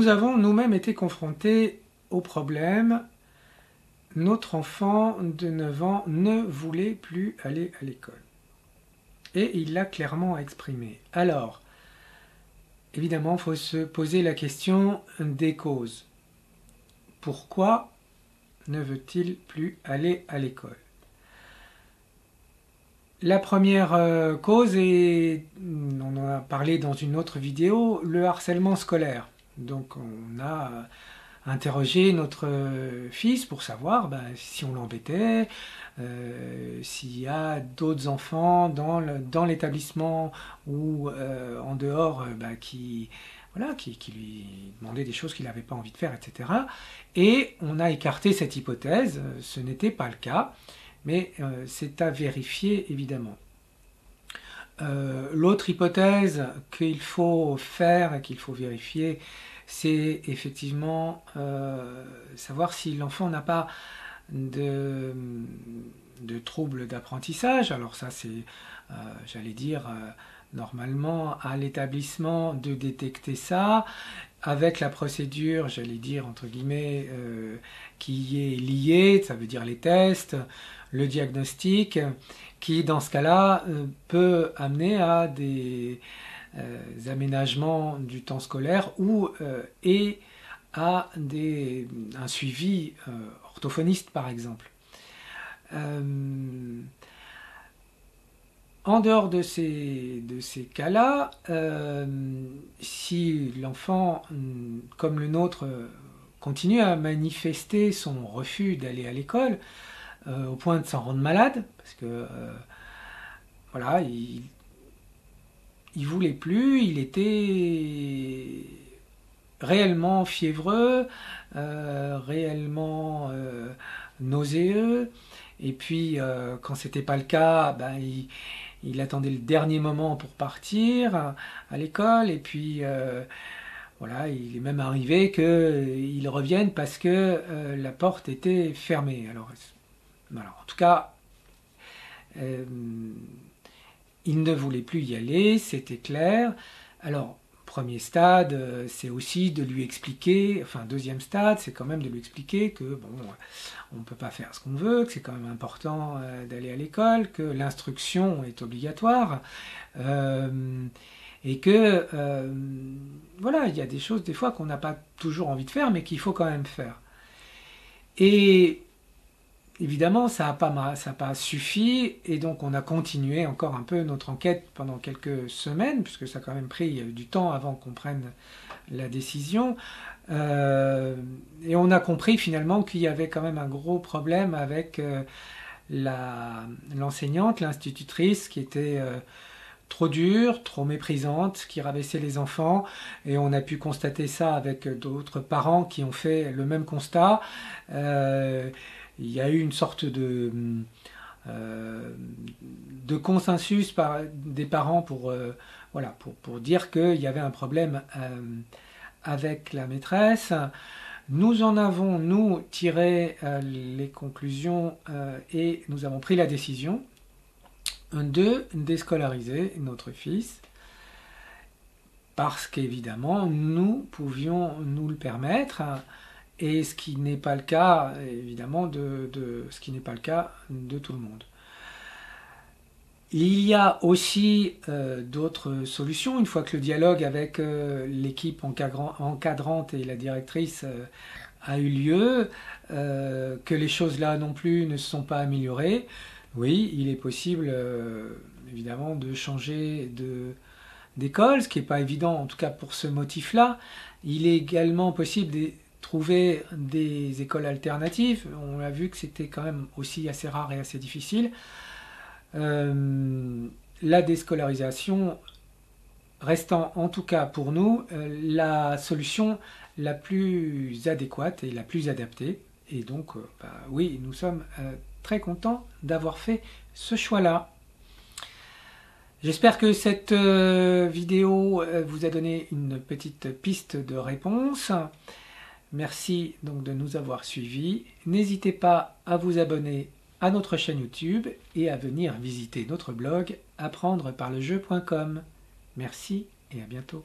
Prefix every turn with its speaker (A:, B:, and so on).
A: Nous avons nous-mêmes été confrontés au problème. Notre enfant de 9 ans ne voulait plus aller à l'école. Et il l'a clairement exprimé. Alors, évidemment, il faut se poser la question des causes. Pourquoi ne veut-il plus aller à l'école? La première cause est, on en a parlé dans une autre vidéo, le harcèlement scolaire. Donc on a interrogé notre fils pour savoir si on l'embêtait, s'il y a d'autres enfants dans l'établissement ou en dehors qui lui demandaient des choses qu'il n'avait pas envie de faire, etc. Et on a écarté cette hypothèse, ce n'était pas le cas, mais c'est à vérifier évidemment. L'autre hypothèse qu'il faut faire et qu'il faut vérifier, c'est effectivement savoir si l'enfant n'a pas de troubles d'apprentissage. Alors ça c'est, j'allais dire, normalement à l'établissement de détecter ça, avec la procédure, j'allais dire, entre guillemets, qui y est liée, ça veut dire les tests, le diagnostic, qui dans ce cas-là peut amener à des aménagements du temps scolaire et à un suivi orthophoniste par exemple. En dehors de ces cas-là, si l'enfant, comme le nôtre, continue à manifester son refus d'aller à l'école, au point de s'en rendre malade, parce que voilà, il voulait plus, il était réellement fiévreux, réellement nauséeux, et puis quand c'était pas le cas, il attendait le dernier moment pour partir à l'école, et puis voilà, il est même arrivé qu'il revienne parce que la porte était fermée. Alors, en tout cas, il ne voulait plus y aller, c'était clair. Alors, premier stade, c'est aussi de lui expliquer, enfin deuxième stade, c'est quand même de lui expliquer que bon, on ne peut pas faire ce qu'on veut, que c'est quand même important d'aller à l'école, que l'instruction est obligatoire, et que voilà, il y a des choses des fois qu'on n'a pas toujours envie de faire, mais qu'il faut quand même faire. Et évidemment, ça n'a pas suffi, et donc on a continué encore un peu notre enquête pendant quelques semaines, puisque ça a quand même pris du temps avant qu'on prenne la décision. Et on a compris finalement qu'il y avait quand même un gros problème avec l'enseignante, l'institutrice, qui était trop dure, trop méprisante, qui rabaissait les enfants, et on a pu constater ça avec d'autres parents qui ont fait le même constat. Il y a eu une sorte de consensus des parents pour dire qu'il y avait un problème avec la maîtresse. Nous en avons, nous, tiré les conclusions et nous avons pris la décision de déscolariser notre fils parce qu'évidemment, nous pouvions nous le permettre. Et ce qui n'est pas le cas, évidemment, ce qui n'est pas le cas de tout le monde. Il y a aussi d'autres solutions. Une fois que le dialogue avec l'équipe encadrante et la directrice a eu lieu, que les choses là non plus ne se sont pas améliorées, oui, il est possible évidemment de changer d'école, ce qui n'est pas évident en tout cas pour ce motif-là. Il est également possible de trouver des écoles alternatives. On a vu que c'était quand même aussi assez rare et assez difficile. La déscolarisation restant en tout cas pour nous la solution la plus adéquate et la plus adaptée. Et donc, oui, nous sommes très contents d'avoir fait ce choix-là. J'espère que cette vidéo vous a donné une petite piste de réponse. Merci donc de nous avoir suivis. N'hésitez pas à vous abonner à notre chaîne YouTube et à venir visiter notre blog apprendreparlejeu.com. Merci et à bientôt.